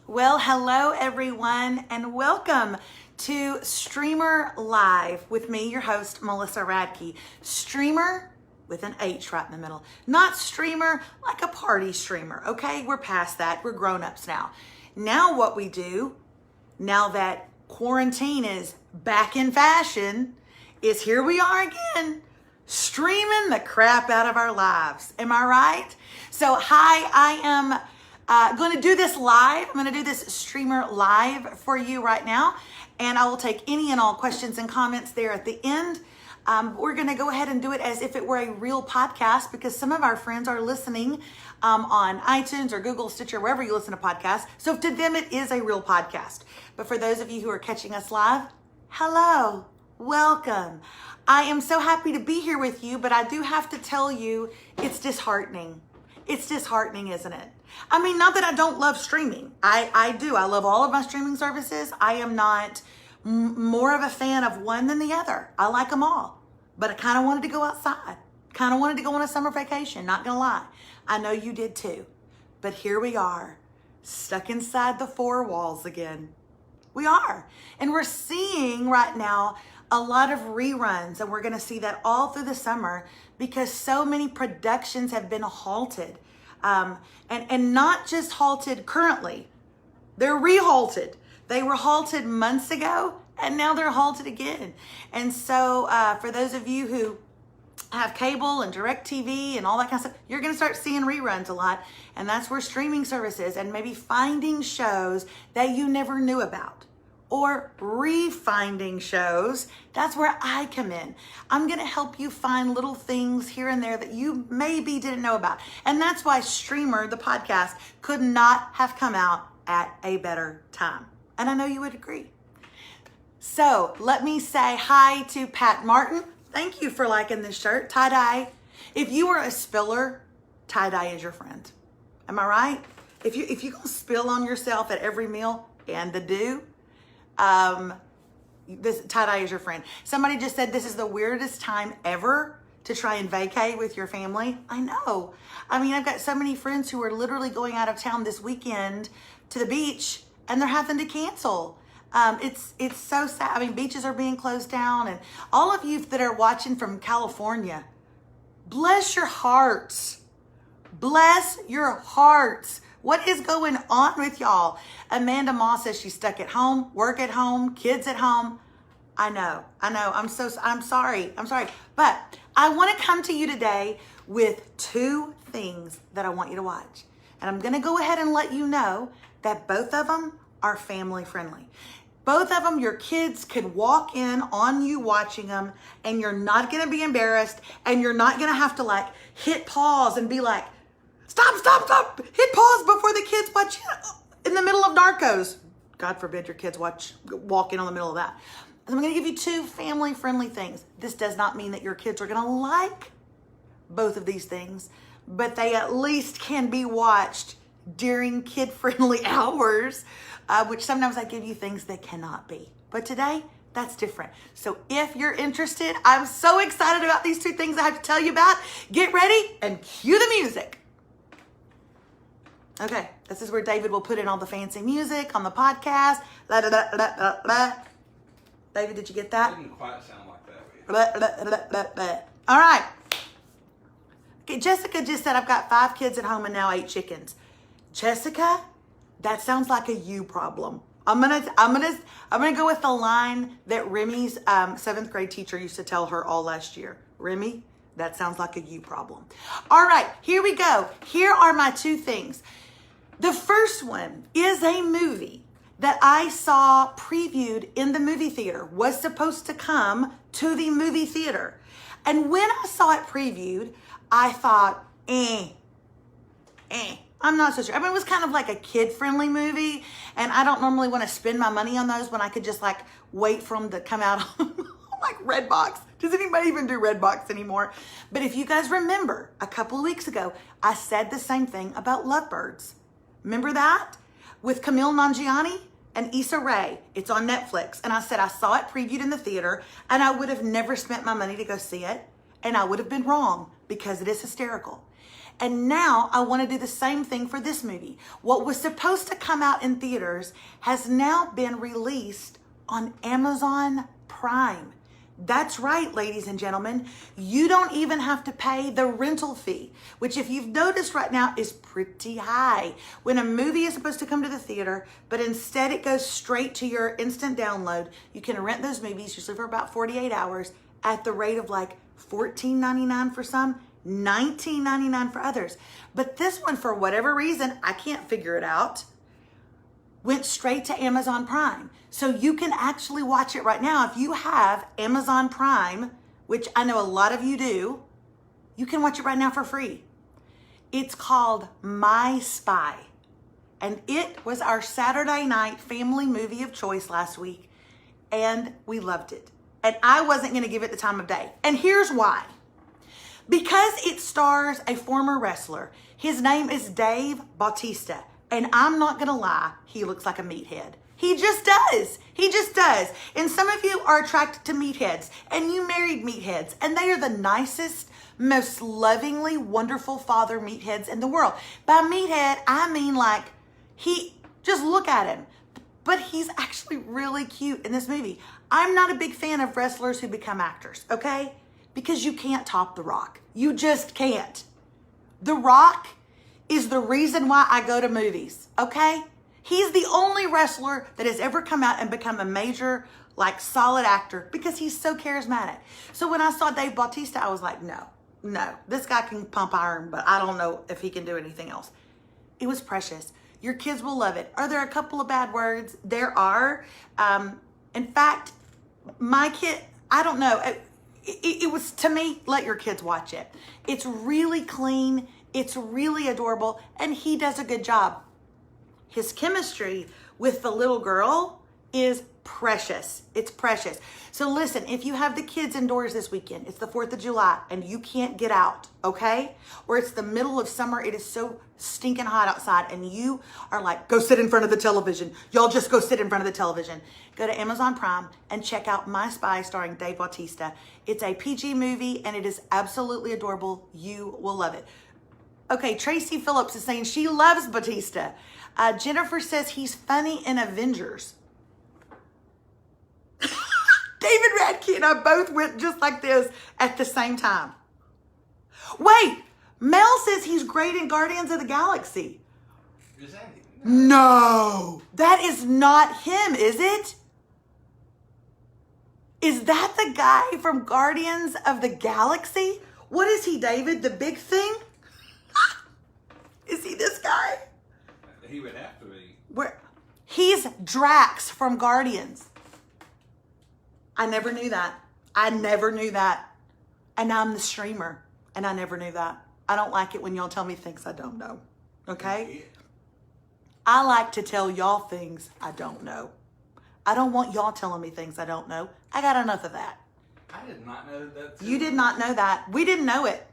Well, hello everyone, and welcome to Streamer Live with me, your host, Melissa Radke. Streamer with an H right in the middle. Not streamer like a party streamer, okay? We're past that. We're grown-ups now. Now what we do, now that quarantine is back in fashion, is here we are again, streaming the crap out of our lives. Am I right? So, hi, I am going to do this live. I'm going to do this streamer live for you right now. And I will take any and all questions and comments there at the end. We're going to go ahead and do it as if it were a real podcast because some of our friends are listening on iTunes or Google, Stitcher, wherever you listen to podcasts. So to them, it is a real podcast. But for those of you who are catching us live, hello, welcome. I am so happy to be here with you, but I do have to tell you, it's disheartening. It's disheartening, isn't it? I mean, not that I don't love streaming. I do. I love all of my streaming services. I am not more of a fan of one than the other. I like them all. But I kind of wanted to go outside. Kind of wanted to go on a summer vacation. Not going to lie. I know you did too. But here we are, stuck inside the four walls again. We are. And we're seeing right now a lot of reruns. And we're going to see that all through the summer because so many productions have been halted. And not just halted currently, they're re-halted. They were halted months ago, and now they're halted again. And so for those of you who have cable and DirecTV and all that kind of stuff, you're going to start seeing reruns a lot. And that's where streaming services and maybe finding shows that you never knew about. Or refinding shows, that's where I come in. I'm going to help you find little things here and there that you maybe didn't know about. And that's why Streamer, the podcast, could not have come out at a better time. And I know you would agree. So let me say hi to Pat Martin. Thank you for liking this shirt, tie-dye. If you are a spiller, tie-dye is your friend. Am I right? If you're going to spill on yourself at every meal, and the do, this tie-dye is your friend. Somebody just said this is the weirdest time ever to try and vacay with your family. I know. I mean, I've got so many friends who are literally going out of town this weekend to the beach and they're having to cancel. It's so sad. I mean, beaches are being closed down, and all of you that are watching from California, bless your hearts. Bless your hearts. What is going on with y'all? Amanda Moss says she's stuck at home, work at home, kids at home. I know. I'm sorry. But I want to come to you today with two things that I want you to watch. And I'm going to go ahead and let you know that both of them are family friendly. Both of them, your kids can walk in on you watching them, and you're not going to be embarrassed, and you're not going to have to like hit pause and be like, Stop. Hit pause before the kids watch in the middle of Narcos. God forbid your kids walk in on the middle of that. I'm going to give you two family-friendly things. This does not mean that your kids are going to like both of these things, but they at least can be watched during kid-friendly hours, which sometimes I give you things that cannot be. But today, that's different. So if you're interested, I'm so excited about these two things I have to tell you about. Get ready and cue the music. Okay, this is where David will put in all the fancy music on the podcast. La, da, da, da, da, da. David, did you get that? It didn't quite sound like that. All right. Okay, Jessica just said, I've got 5 kids at home and now 8 chickens. Jessica, that sounds like a you problem. I'm gonna go with the line that Remy's 7th grade teacher used to tell her all last year. Remy, that sounds like a you problem. All right, here we go. Here are my two things. The first one is a movie that I saw previewed in the movie theater, was supposed to come to the movie theater. And when I saw it previewed, I thought, I'm not so sure. I mean, it was kind of like a kid-friendly movie, and I don't normally want to spend my money on those when I could just like wait for them to come out on like Redbox. Does anybody even do Redbox anymore? But if you guys remember, a couple of weeks ago, I said the same thing about Lovebirds. Remember that? With Camille Nanjiani and Issa Rae. It's on Netflix. And I said I saw it previewed in the theater, and I would have never spent my money to go see it, and I would have been wrong because it is hysterical. And now I want to do the same thing for this movie. What was supposed to come out in theaters has now been released on Amazon Prime. That's right, ladies and gentlemen. You don't even have to pay the rental fee, which if you've noticed right now is pretty high. When a movie is supposed to come to the theater, but instead it goes straight to your instant download, you can rent those movies usually for about 48 hours at the rate of like $14.99 for some, $19.99 for others. But this one, for whatever reason, I can't figure it out, went straight to Amazon Prime. So you can actually watch it right now. If you have Amazon Prime, which I know a lot of you do, you can watch it right now for free. It's called My Spy. And it was our Saturday night family movie of choice last week. And we loved it. And I wasn't going to give it the time of day. And here's why. Because it stars a former wrestler. His name is Dave Bautista. And I'm not going to lie, he looks like a meathead. He just does. He just does. And some of you are attracted to meatheads, and you married meatheads, and they are the nicest, most lovingly wonderful father meatheads in the world. By meathead, I mean like just look at him. But he's actually really cute in this movie. I'm not a big fan of wrestlers who become actors, okay? Because you can't top The Rock. You just can't. The Rock is the reason why I go to movies, okay? He's the only wrestler that has ever come out and become a major, like, solid actor because he's so charismatic. So when I saw Dave Bautista, I was like, no, this guy can pump iron, but I don't know if he can do anything else. It was precious. Your kids will love it. Are there a couple of bad words? There are. In fact, my kid, I don't know. It was, to me, let your kids watch it. It's really clean. It's really adorable. And he does a good job. His chemistry with the little girl is precious. It's precious. So listen, if you have the kids indoors this weekend, it's the 4th of July and you can't get out, okay? Or it's the middle of summer, it is so stinking hot outside and you are like, go sit in front of the television. Y'all just go sit in front of the television. Go to Amazon Prime and check out My Spy starring Dave Bautista. It's a PG movie and it is absolutely adorable. You will love it. Okay, Tracy Phillips is saying she loves Bautista. Jennifer says he's funny in Avengers. David Radke and I both went just like this at the same time. Wait, Mel says he's great in Guardians of the Galaxy. Is that it? No, that is not him, is it? Is that the guy from Guardians of the Galaxy? What is he, David? The big thing? Is he this guy? He would have to be. He's Drax from Guardians. I never knew that. I never knew that. And I'm the streamer, and I never knew that. I don't like it when y'all tell me things I don't know. Okay? I like to tell y'all things I don't know. I don't want y'all telling me things I don't know. I got enough of that. I did not know that. You did not know that. We didn't know it.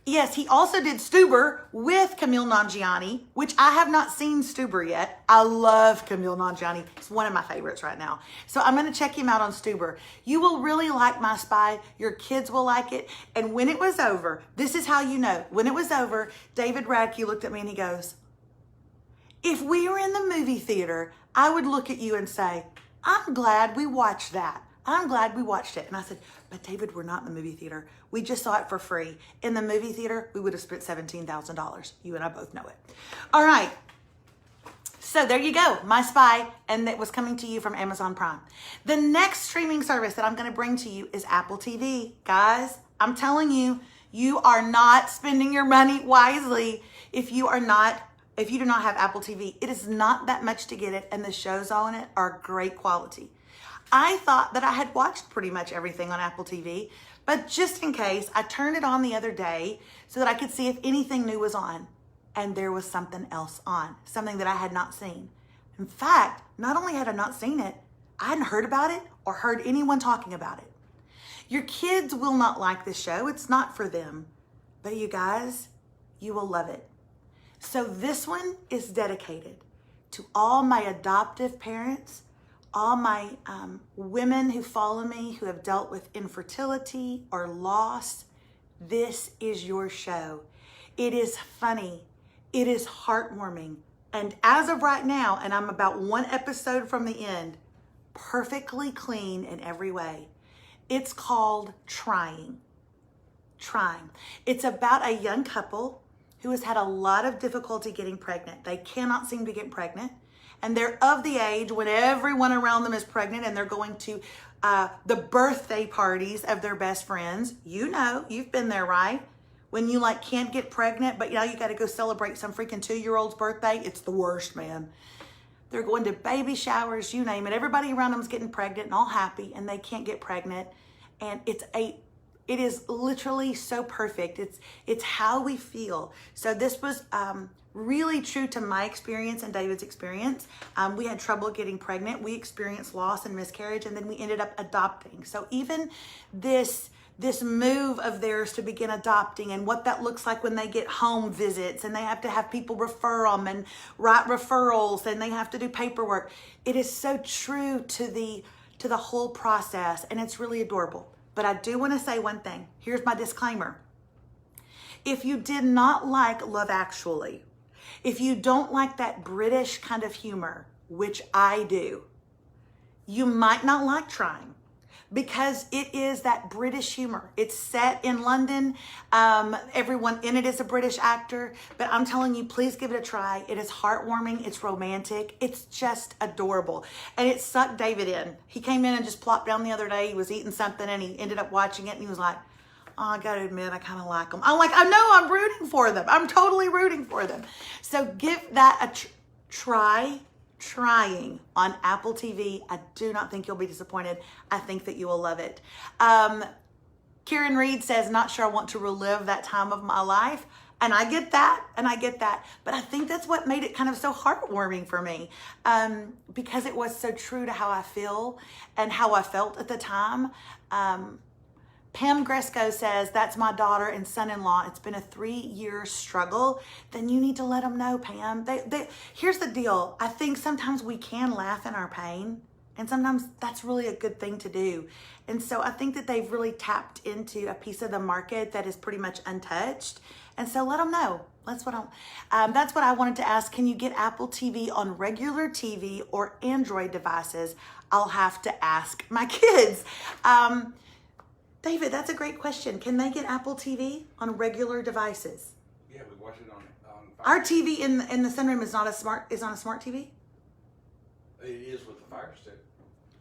Yes, he also did Stuber with Camille Nanjiani, which I have not seen Stuber yet. I love Camille Nanjiani. It's one of my favorites right now. So I'm going to check him out on Stuber. You will really like My Spy. Your kids will like it. And when it was over, this is how you know. When it was over, David Radke looked at me and he goes, if we were in the movie theater, I would look at you and say, I'm glad we watched that. I'm glad we watched it. And I said, but David, we're not in the movie theater. We just saw it for free. In the movie theater, we would have spent $17,000. You and I both know it. All right. So there you go, My Spy, and that was coming to you from Amazon Prime. The next streaming service that I'm going to bring to you is Apple TV. Guys, I'm telling you, you are not spending your money wisely if you do not have Apple TV. It is not that much to get it, and the shows on it are great quality. I thought that I had watched pretty much everything on Apple TV, but just in case, I turned it on the other day so that I could see if anything new was on. And there was something else on, something that I had not seen. In fact, not only had I not seen it, I hadn't heard about it or heard anyone talking about it. Your kids will not like this show. It's not for them. But you guys, you will love it. So this one is dedicated to all my adoptive parents, all my women who follow me who have dealt with infertility or loss. This is your show. It is funny. It is heartwarming. And as of right now, and I'm about one episode from the end, perfectly clean in every way. It's called Trying. Trying. It's about a young couple who has had a lot of difficulty getting pregnant. They cannot seem to get pregnant. And they're of the age when everyone around them is pregnant and they're going to the birthday parties of their best friends. You know, you've been there, right? When you like can't get pregnant, but now you got to go celebrate some freaking 2-year-old's birthday. It's the worst, man. They're going to baby showers, you name it. Everybody around them is getting pregnant and all happy, and they can't get pregnant. And it is literally so perfect. It's how we feel. So this was really true to my experience and David's experience. We had trouble getting pregnant. We experienced loss and miscarriage, and then we ended up adopting. So even this move of theirs to begin adopting and what that looks like when they get home visits and they have to have people refer them and write referrals and they have to do paperwork. It is so true to the whole process, and it's really adorable. But I do want to say one thing. Here's my disclaimer. If you did not like Love Actually, if you don't like that British kind of humor, which I do, you might not like Trying, because it is that British humor. It's set in London. Everyone in it is a British actor, but I'm telling you, please give it a try. It is heartwarming. It's romantic. It's just adorable. And it sucked David in. He came in and just plopped down the other day. He was eating something and he ended up watching it and he was like, oh, I got to admit, I kind of like them. I'm like, I know, I'm rooting for them. I'm totally rooting for them. So give that a try. Trying on Apple TV. I do not think you'll be disappointed. I think that you will love it. Karen Reed says, not sure I want to relive that time of my life. And I get that, But I think that's what made it kind of so heartwarming for me, because it was so true to how I feel and how I felt at the time. Pam Gresco says, that's my daughter and son-in-law. It's been a 3-year struggle. Then you need to let them know, Pam. Here's the deal. I think sometimes we can laugh in our pain, and sometimes that's really a good thing to do. And so I think that they've really tapped into a piece of the market that is pretty much untouched. And so let them know. That's what I wanted to ask. Can you get Apple TV on regular TV or Android devices? I'll have to ask my kids. David, that's a great question. Can they get Apple TV on regular devices? Yeah, we watch it on Our TV in the sunroom is on a smart TV? It is with the Fire Stick.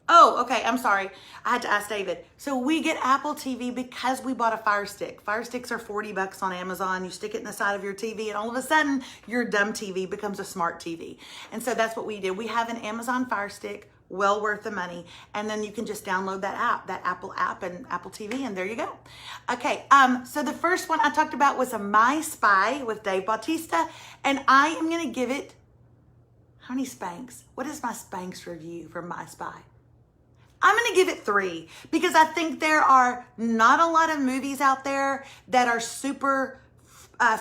Oh, okay. I'm sorry. I had to ask David. So we get Apple TV because we bought a Fire Stick. Fire Sticks are $40 on Amazon. You stick it in the side of your TV and all of a sudden your dumb TV becomes a smart TV. And so that's what we did. We have an Amazon Fire Stick, well worth the money. And then you can just download that app, that Apple app and Apple TV, and there you go. Okay, so the first one I talked about was a My Spy with Dave Bautista, and I am gonna give it, how many Spanx? What is my Spanx review for My Spy? I'm gonna give it 3 because I think there are not a lot of movies out there that are super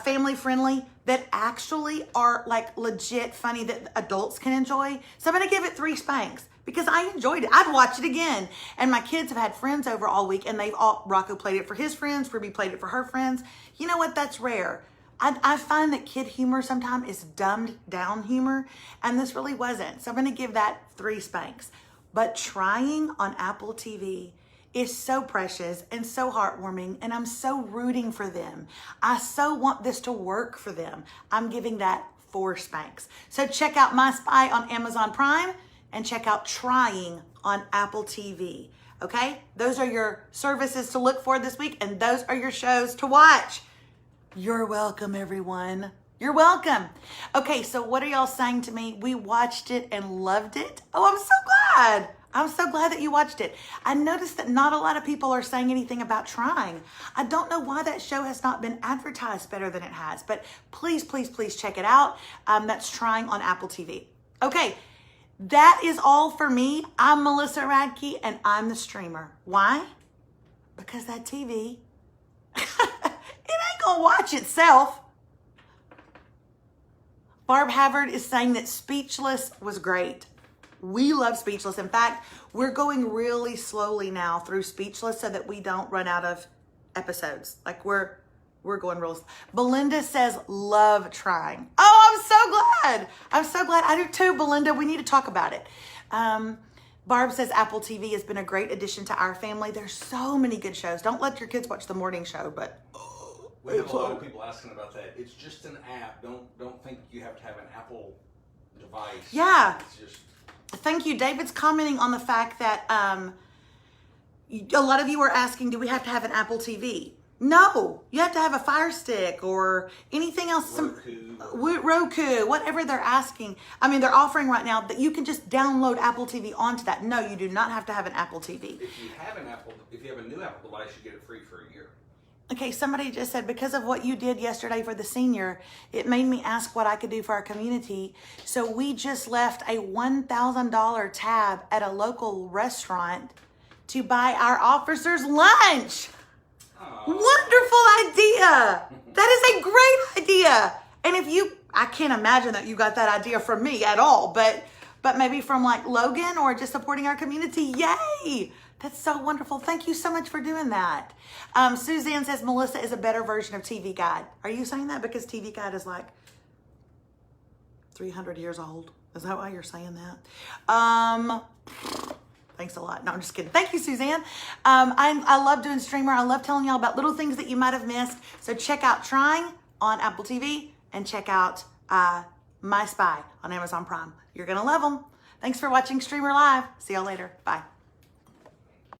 family friendly that actually are like legit funny that adults can enjoy. So I'm gonna give it 3 Spanx because I enjoyed it. I'd watch it again. And my kids have had friends over all week and Rocco played it for his friends, Ruby played it for her friends. You know what, that's rare. I find that kid humor sometimes is dumbed down humor, and this really wasn't. So I'm gonna give that 3 Spanx. But Trying on Apple TV is so precious and so heartwarming, and I'm so rooting for them. I so want this to work for them. I'm giving that 4 Spanx. So check out My Spy on Amazon Prime and check out Trying on Apple TV. Okay? Those are your services to look for this week, and those are your shows to watch. You're welcome, everyone. You're welcome. Okay, so what are y'all saying to me? We watched it and loved it. Oh, I'm so glad. I'm so glad that you watched it. I noticed that not a lot of people are saying anything about Trying. I don't know why that show has not been advertised better than it has, but please, please, please check it out. That's Trying on Apple TV. Okay, that is all for me. I'm Melissa Radke, and I'm the streamer. Why? Because that TV, it ain't gonna watch itself. Barb Havard is saying that Speechless was great. We love Speechless. In fact, we're going really slowly now through Speechless so that we don't run out of episodes. Like we're We're going rules. Belinda says, love trying. Oh, I'm so glad. I'm so glad. I do too, Belinda. We need to talk about it. Barb says Apple TV has been a great addition to our family. There's so many good shows. Don't let your kids watch the morning show, but We have a lot of people asking about that. It's just an app. Don't think you have to have an Apple device. Yeah. It's just. Thank you. David's commenting on the fact that a lot of you are asking, do we have to have an Apple TV? No, you have to have a Fire Stick or anything else. Roku, whatever they're asking. I mean, they're offering right now that you can just download Apple TV onto that. No, you do not have to have an Apple TV. If you have a new Apple device, you get it free for a year. Okay, somebody just said, because of what you did yesterday for the senior, it made me ask what I could do for our community. So we just left a $1,000 tab at a local restaurant to buy our officers lunch. Aww. Wonderful idea. That is a great idea. And I can't imagine that you got that idea from me at all, but maybe from like Logan or just supporting our community. Yay. That's so wonderful. Thank you so much for doing that. Suzanne says Melissa is a better version of TV Guide. Are you saying that because TV Guide is like 300 years old? Is that why you're saying that? Thanks a lot. No, I'm just kidding. Thank you, Suzanne. I love doing Streamer. I love telling y'all about little things that you might have missed. So check out Trying on Apple TV and check out My Spy on Amazon Prime. You're going to love them. Thanks for watching Streamer Live. See y'all later. Bye.